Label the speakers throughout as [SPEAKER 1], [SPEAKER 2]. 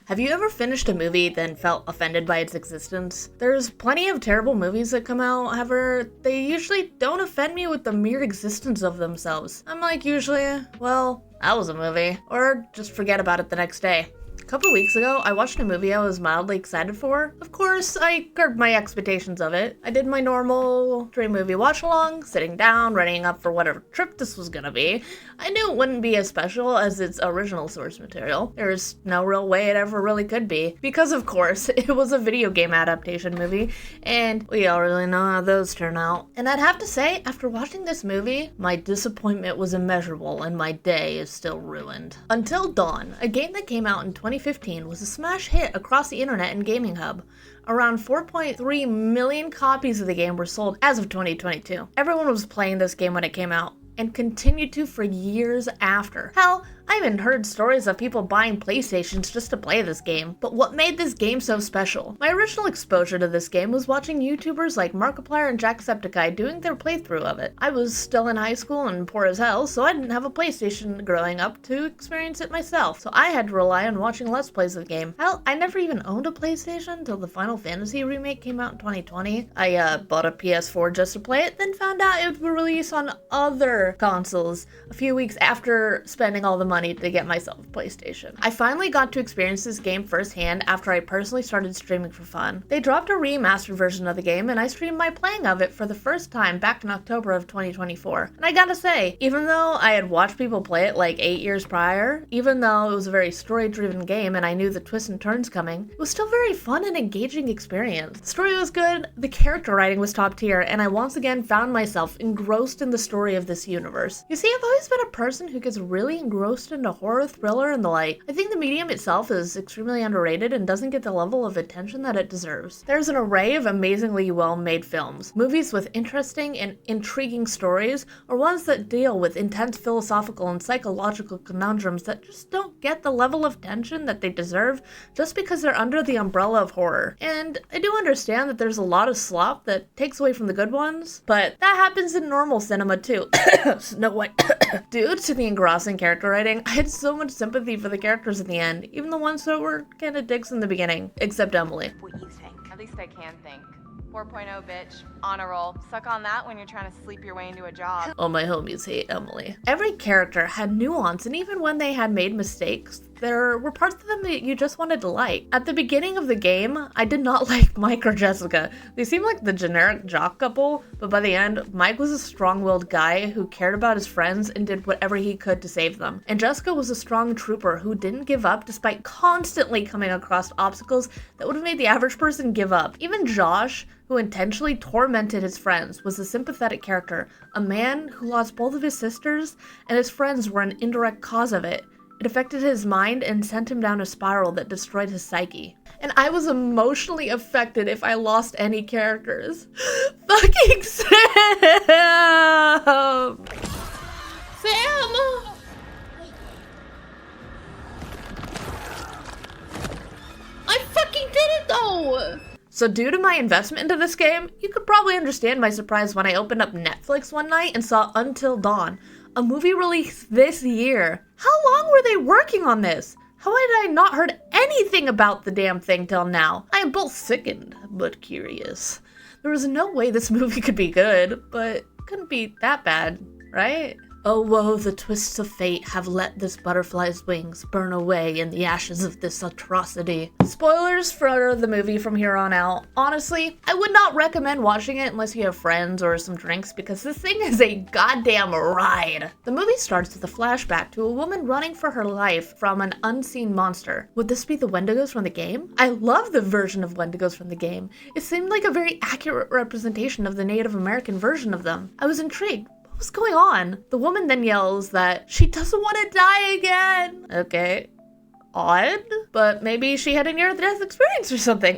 [SPEAKER 1] Have you ever finished a movie then felt offended by its existence? There's plenty of terrible movies that come out, however, they usually don't offend me with the mere existence of themselves. I'm like, usually, well, that was a movie, or just forget about it the next day. A couple weeks ago, I watched a movie I was mildly excited for. Of course, I curbed my expectations of it. I did my normal dream movie watch along, sitting down, readying up for whatever trip this was gonna be. I knew it wouldn't be as special as its original source material. There's no real way it ever really could be. Because of course, it was a video game adaptation movie, and we all really know how those turn out. And I'd have to say, after watching this movie, my disappointment was immeasurable and my day is still ruined. Until Dawn, a game that came out in 2015, was a smash hit across the internet and gaming hub. Around 4.3 million copies of the game were sold as of 2022. Everyone was playing this game when it came out, and continued to for years after. Hell, I even heard stories of people buying PlayStations just to play this game. But what made this game so special? My original exposure to this game was watching YouTubers like Markiplier and Jacksepticeye doing their playthrough of it. I was still in high school and poor as hell, so I didn't have a PlayStation growing up to experience it myself, so I had to rely on watching Let's Plays of the game. Hell, I never even owned a PlayStation until the Final Fantasy remake came out in 2020. I bought a PS4 just to play it, then found out it would be released on other consoles a few weeks after spending all the money to get myself a PlayStation. I finally got to experience this game firsthand after I personally started streaming for fun. They dropped a remastered version of the game and I streamed my playing of it for the first time back in October of 2024. And I gotta say, even though I had watched people play it like 8 years prior, even though it was a very story-driven game and I knew the twists and turns coming, it was still very fun and engaging experience. The story was good, the character writing was top tier, and I once again found myself engrossed in the story of this universe. You see, I've always been a person who gets really engrossed into horror, thriller, and the like. I think the medium itself is extremely underrated and doesn't get the level of attention that it deserves. There's an array of amazingly well-made films, movies with interesting and intriguing stories, or ones that deal with intense philosophical and psychological conundrums that just don't get the level of tension that they deserve just because they're under the umbrella of horror. And I do understand that there's a lot of slop that takes away from the good ones, but that happens in normal cinema too. No way. Due to the engrossing character writing, I had so much sympathy for the characters in the end, even the ones that were kinda dicks in the beginning, except Emily.
[SPEAKER 2] What you think? At least I can think. 4.0 bitch, on a roll. Suck on that when you're trying to sleep your way into a job.
[SPEAKER 1] All my homies hate Emily. Every character had nuance, and even when they had made mistakes, there were parts of them that you just wanted to like. At the beginning of the game, I did not like Mike or Jessica. They seemed like the generic jock couple, but by the end, Mike was a strong-willed guy who cared about his friends and did whatever he could to save them. And Jessica was a strong trooper who didn't give up despite constantly coming across obstacles that would have made the average person give up. Even Josh, who intentionally tormented his friends, was a sympathetic character, a man who lost both of his sisters, and his friends were an indirect cause of it. It affected his mind and sent him down a spiral that destroyed his psyche. And I was emotionally affected if I lost any characters. Fucking Sam! Sam! I fucking did it though! So due to my investment into this game, you could probably understand my surprise when I opened up Netflix one night and saw Until Dawn, a movie released this year. How long were they working on this? How had I not heard anything about the damn thing till now? I am both sickened, but curious. There was no way this movie could be good, but it couldn't be that bad, right? Oh woe, the twists of fate have let this butterfly's wings burn away in the ashes of this atrocity. Spoilers for the movie from here on out. Honestly, I would not recommend watching it unless you have friends or some drinks because this thing is a goddamn ride. The movie starts with a flashback to a woman running for her life from an unseen monster. Would this be the Wendigos from the game? I love the version of Wendigos from the game. It seemed like a very accurate representation of the Native American version of them. I was intrigued. What's going on? The woman then yells that she doesn't want to die again. Okay. Odd, but maybe she had a near-death experience or something.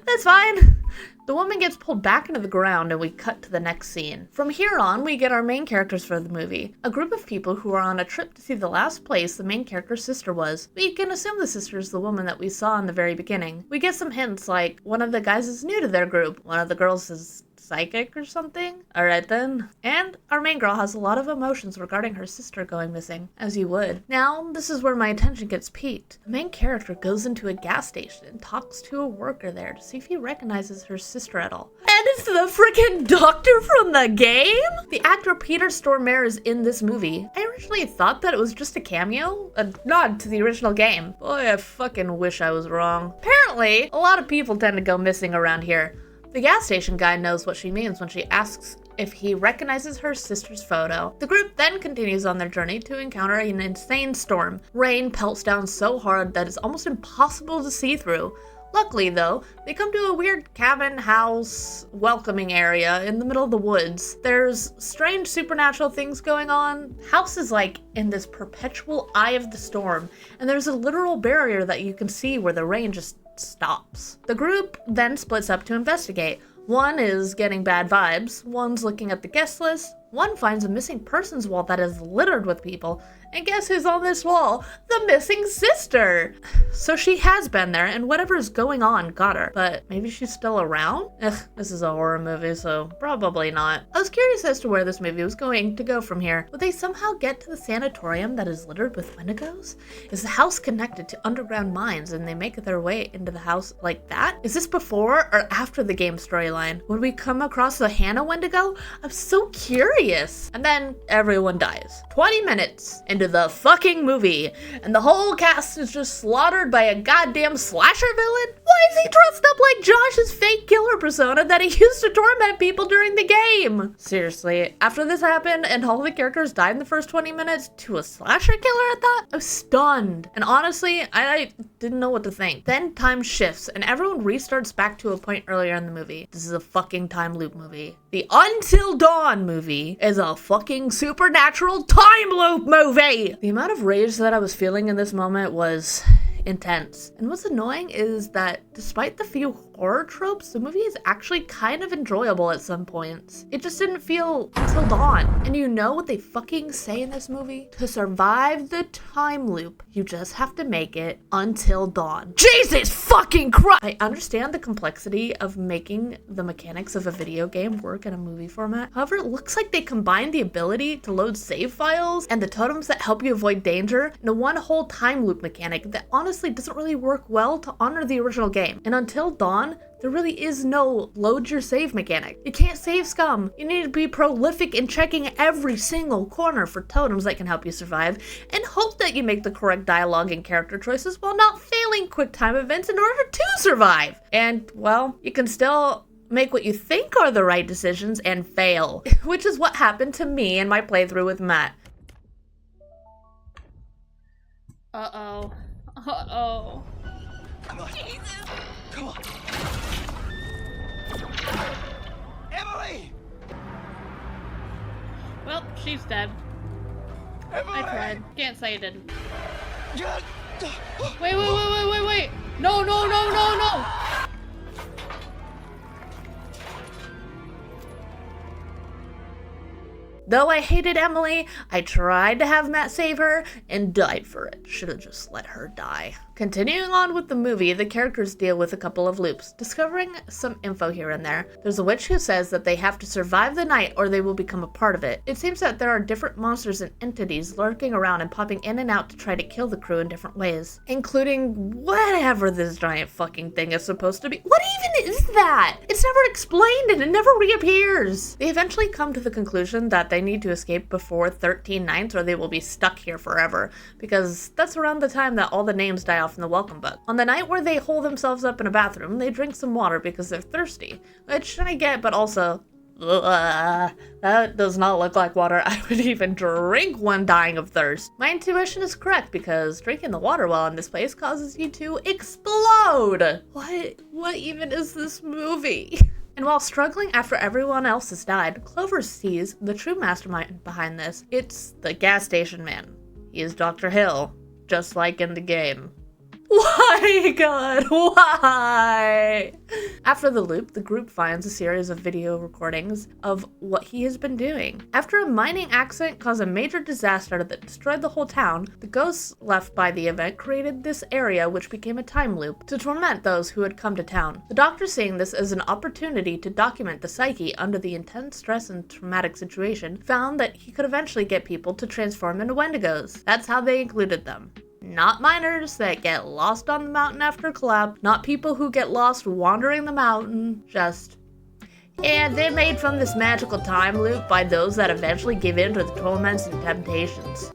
[SPEAKER 1] That's fine. The woman gets pulled back into the ground and we cut to the next scene. From here on, we get our main characters for the movie. A group of people who are on a trip to see the last place the main character's sister was. We can assume the sister is the woman that we saw in the very beginning. We get some hints like one of the guys is new to their group, one of the girls is psychic or something? Alright then. And our main girl has a lot of emotions regarding her sister going missing, as you would. Now, this is where my attention gets piqued. The main character goes into a gas station and talks to a worker there to see if he recognizes her sister at all. And it's the freaking doctor from the game? The actor Peter Stormare is in this movie. I originally thought that it was just a cameo, a nod to the original game. Boy, I fucking wish I was wrong. Apparently, a lot of people tend to go missing around here. The gas station guy knows what she means when she asks if he recognizes her sister's photo. The group then continues on their journey to encounter an insane storm. Rain pelts down so hard that it's almost impossible to see through. Luckily, though, they come to a weird cabin house welcoming area in the middle of the woods. There's strange supernatural things going on. The house is like in this perpetual eye of the storm, and there's a literal barrier that you can see where the rain just stops. The group then splits up to investigate. One is getting bad vibes, one's looking at the guest list, one finds a missing persons wall that is littered with people, and guess who's on this wall? The missing sister! So she has been there, and whatever is going on got her. But maybe she's still around? Ugh, this is a horror movie, so probably not. I was curious as to where this movie was going to go from here. Would they somehow get to the sanatorium that is littered with wendigos? Is the house connected to underground mines and they make their way into the house like that? Is this before or after the game storyline? Would we come across the Hannah Wendigo? I'm so curious. And then everyone dies. 20 minutes into the fucking movie, and the whole cast is just slaughtered by a goddamn slasher villain? Why is he dressed up like Josh's fake killer persona that he used to torment people during the game? Seriously, after this happened and all the characters died in the first 20 minutes to a slasher killer at that? I was stunned. And honestly, I didn't know what to think. Then time shifts and everyone restarts back to a point earlier in the movie. This is a fucking time loop movie. The Until Dawn movie is a fucking supernatural time loop movie! The amount of rage that I was feeling in this moment was intense. And what's annoying is that despite the few horror tropes, the movie is actually kind of enjoyable at some points. It just didn't feel Until Dawn. And you know what they fucking say in this movie? To survive the time loop, you just have to make it until dawn. Jesus fucking Christ! I understand the complexity of making the mechanics of a video game work in a movie format. However, it looks like they combined the ability to load save files and the totems that help you avoid danger into one whole time loop mechanic that honestly doesn't really work well to honor the original game. And Until Dawn, there really is no load your save mechanic. You can't save scum. You need to be prolific in checking every single corner for totems that can help you survive, and hope that you make the correct dialogue and character choices while not failing quick time events in order to survive. And, well, you can still make what you think are the right decisions and fail, which is what happened to me in my playthrough with Matt.
[SPEAKER 3] Uh-oh. Uh-oh.
[SPEAKER 4] Come on. Jesus. Come on. Emily!
[SPEAKER 3] Well, she's dead.
[SPEAKER 4] Emily!
[SPEAKER 3] I tried. Can't say I didn't.
[SPEAKER 4] Just...
[SPEAKER 3] Wait. No.
[SPEAKER 1] Though I hated Emily, I tried to have Matt save her and died for it. Should have just let her die. Continuing on with the movie, the characters deal with a couple of loops, discovering some info here and there. There's a witch who says that they have to survive the night or they will become a part of it. It seems that there are different monsters and entities lurking around and popping in and out to try to kill the crew in different ways, including whatever this giant fucking thing is supposed to be. What even is that? It's never explained and it never reappears. They eventually come to the conclusion that they need to escape before 13 nights or they will be stuck here forever, because that's around the time that all the names die off in the welcome book. On the night where they hole themselves up in a bathroom, they drink some water because they're thirsty, which I get, but also, that does not look like water I would even drink when dying of thirst. My intuition is correct because drinking the water while in this place causes you to explode. What even is this movie? And while struggling after everyone else has died, Clover sees the true mastermind behind this. It's the gas station man. He is Dr. Hill, just like in the game. Why, God? Why? After the loop, the group finds a series of video recordings of what he has been doing. After a mining accident caused a major disaster that destroyed the whole town, the ghosts left by the event created this area which became a time loop to torment those who had come to town. The doctor, seeing this as an opportunity to document the psyche under the intense stress and traumatic situation, found that he could eventually get people to transform into Wendigos. That's how they included them. Not miners that get lost on the mountain after collapse, not people who get lost wandering the mountain, just... And they're made from this magical time loop by those that eventually give in to the torments and temptations.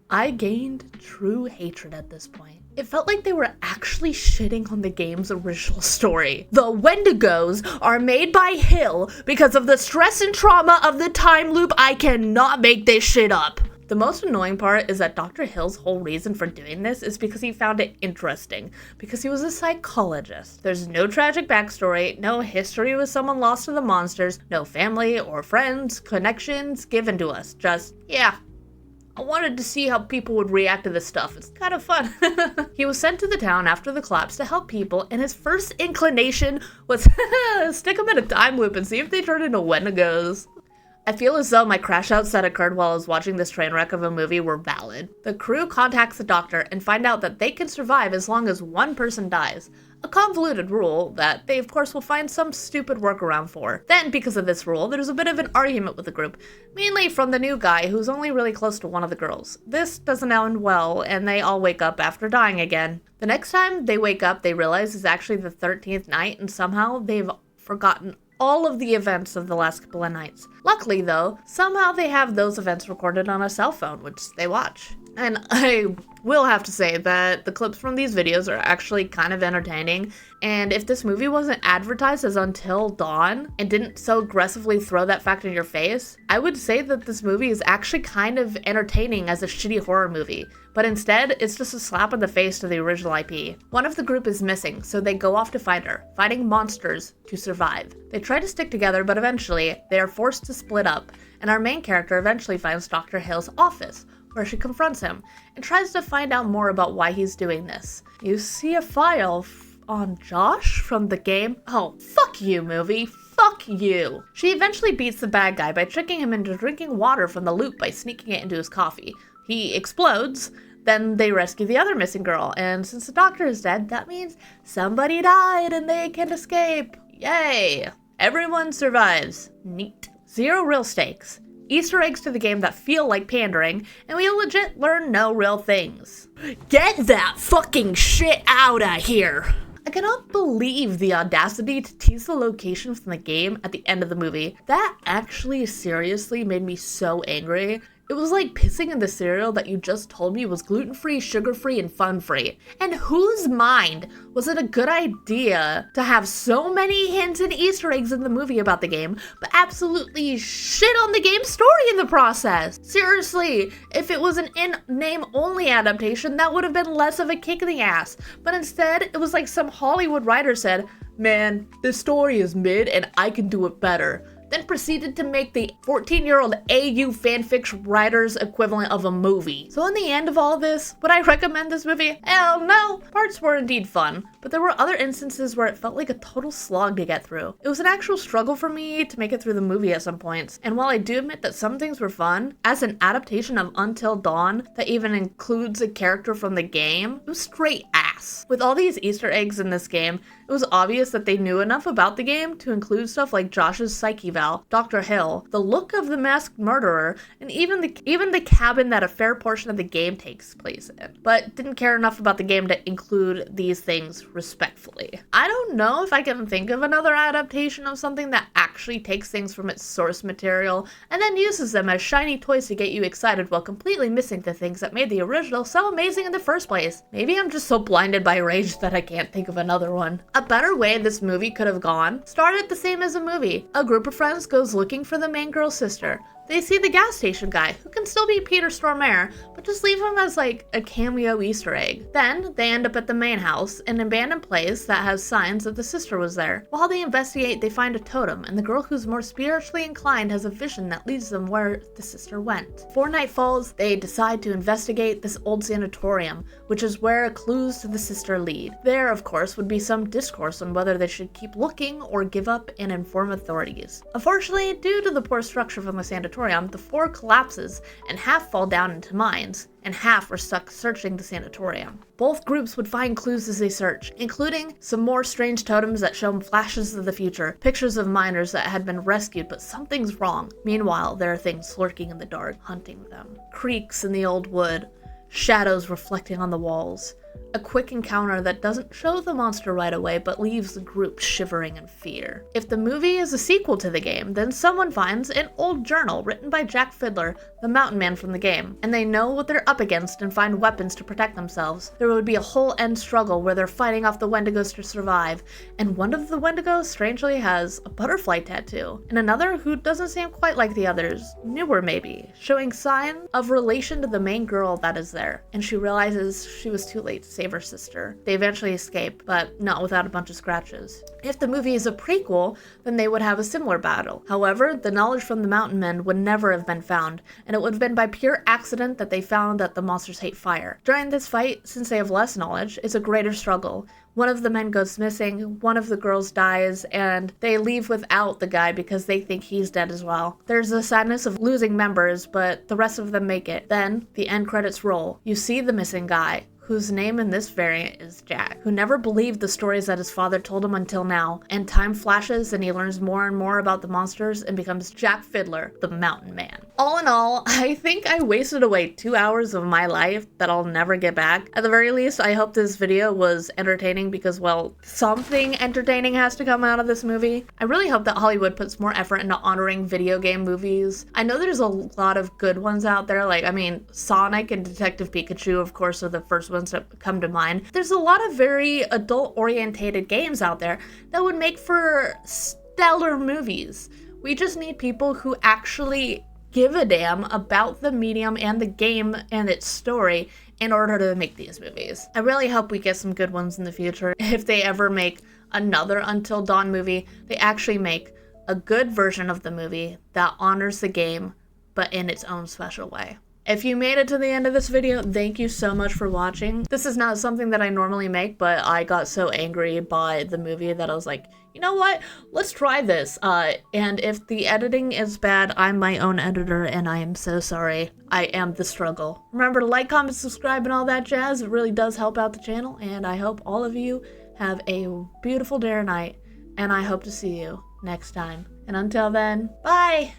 [SPEAKER 1] I gained true hatred at this point. It felt like they were actually shitting on the game's original story. The Wendigos are made by Hill because of the stress and trauma of the time loop. I cannot make this shit up. The most annoying part is that Dr. Hill's whole reason for doing this is because he found it interesting, because he was a psychologist. There's no tragic backstory, no history with someone lost to the monsters, no family or friends, connections given to us. Just, yeah. I wanted to see how people would react to this stuff. It's kind of fun. He was sent to the town after the collapse to help people, and his first inclination was stick them in a time loop and see if they turn into Wendigos. I feel as though my crash outs that occurred while I was watching this train wreck of a movie were valid. The crew contacts the doctor and find out that they can survive as long as one person dies. A convoluted rule that they of course will find some stupid workaround for. Then, because of this rule, there's a bit of an argument with the group, mainly from the new guy who's only really close to one of the girls. This doesn't end well, and they all wake up after dying again. The next time they wake up, they realize it's actually the 13th night, and somehow they've forgotten all of the events of the last couple of nights. Luckily though, somehow they have those events recorded on a cell phone, which they watch. And I will have to say that the clips from these videos are actually kind of entertaining, and if this movie wasn't advertised as Until Dawn and didn't so aggressively throw that fact in your face, I would say that this movie is actually kind of entertaining as a shitty horror movie, but instead it's just a slap in the face to the original IP. One of the group is missing, so they go off to find her, fighting monsters to survive. They try to stick together, but eventually they are forced to split up, and our main character eventually finds Dr. Hill's office, where she confronts him and tries to find out more about why he's doing this. You see a file on Josh from the game? Oh, fuck you, movie. Fuck you. She eventually beats the bad guy by tricking him into drinking water from the loop by sneaking it into his coffee. He explodes. Then they rescue the other missing girl, and since the doctor is dead, that means somebody died and they can escape. Yay. Everyone survives. Neat. Zero real stakes. Easter eggs to the game that feel like pandering, and we legit learn no real things. Get that fucking shit out of here! I cannot believe the audacity to tease the location from the game at the end of the movie. That actually seriously made me so angry. It was like pissing in the cereal that you just told me was gluten-free, sugar-free, and fun-free. And whose mind was it a good idea to have so many hints and Easter eggs in the movie about the game, but absolutely shit on the game's story in the process? Seriously, if it was an in-name only adaptation, that would have been less of a kick in the ass. But instead, it was like some Hollywood writer said, "Man, this story is mid and I can do it better." Then proceeded to make the 14-year-old AU fanfic writer's equivalent of a movie. So in the end of all this, would I recommend this movie? Hell no! Parts were indeed fun, but there were other instances where it felt like a total slog to get through. It was an actual struggle for me to make it through the movie at some points, and while I do admit that some things were fun, as an adaptation of Until Dawn that even includes a character from the game, it was straight ass. With all these Easter eggs in this game, it was obvious that they knew enough about the game to include stuff like Josh's psyche valve, Dr. Hill, the look of the masked murderer, and even the cabin that a fair portion of the game takes place in, but didn't care enough about the game to include these things respectfully. I don't know if I can think of another adaptation of something that actually takes things from its source material and then uses them as shiny toys to get you excited while completely missing the things that made the original so amazing in the first place. Maybe I'm just so blinded by rage that I can't think of another one. A better way this movie could have gone started the same as a movie. A group of friends goes looking for the main girl's sister. They see the gas station guy, who can still be Peter Stormare, but just leave him as like a cameo Easter egg. Then they end up at the main house, an abandoned place that has signs that the sister was there. While they investigate, they find a totem, and the girl who's more spiritually inclined has a vision that leads them where the sister went. Before night falls, they decide to investigate this old sanatorium, which is where clues to the sister lead. There, of course, would be some discourse on whether they should keep looking or give up and inform authorities. Unfortunately, due to the poor structure from the sanatorium, the floor collapses and half fall down into mines, and half are stuck searching the sanatorium. Both groups would find clues as they search, including some more strange totems that show them flashes of the future, pictures of miners that had been rescued but something's wrong. Meanwhile, there are things lurking in the dark, hunting them. Creaks in the old wood, shadows reflecting on the walls. A quick encounter that doesn't show the monster right away but leaves the group shivering in fear. If the movie is a sequel to the game, then someone finds an old journal written by Jack Fiddler, the mountain man from the game, and they know what they're up against and find weapons to protect themselves. There would be a whole end struggle where they're fighting off the Wendigos to survive, and one of the Wendigos strangely has a butterfly tattoo, and another who doesn't seem quite like the others, newer maybe, showing sign of relation to the main girl that is there, and she realizes she was too late to save her sister. They eventually escape, but not without a bunch of scratches. If the movie is a prequel, then they would have a similar battle. However, the knowledge from the mountain men would never have been found, and it would have been by pure accident that they found that the monsters hate fire. During this fight, since they have less knowledge, it's a greater struggle. One of the men goes missing, one of the girls dies, and they leave without the guy because they think he's dead as well. There's the sadness of losing members, but the rest of them make it. Then, the end credits roll. You see the missing guy, whose name in this variant is Jack, who never believed the stories that his father told him until now, and time flashes and he learns more and more about the monsters and becomes Jack Fiddler, the mountain man. All in all, I think I wasted away 2 hours of my life that I'll never get back. At the very least, I hope this video was entertaining because, well, something entertaining has to come out of this movie. I really hope that Hollywood puts more effort into honoring video game movies. I know there's a lot of good ones out there, like, I mean, Sonic and Detective Pikachu, of course, are the first ones that come to mind. There's a lot of very adult-orientated games out there that would make for stellar movies. We just need people who actually give a damn about the medium and the game and its story in order to make these movies. I really hope we get some good ones in the future. If they ever make another Until Dawn movie, they actually make a good version of the movie that honors the game, but in its own special way. If you made it to the end of this video, thank you so much for watching. This is not something that I normally make, but I got so angry by the movie that I was like, you know what? Let's try this. And if the editing is bad, I'm my own editor, and I am so sorry. I am the struggle. Remember to like, comment, subscribe, and all that jazz. It really does help out the channel, and I hope all of you have a beautiful day or night, and I hope to see you next time. And until then, bye!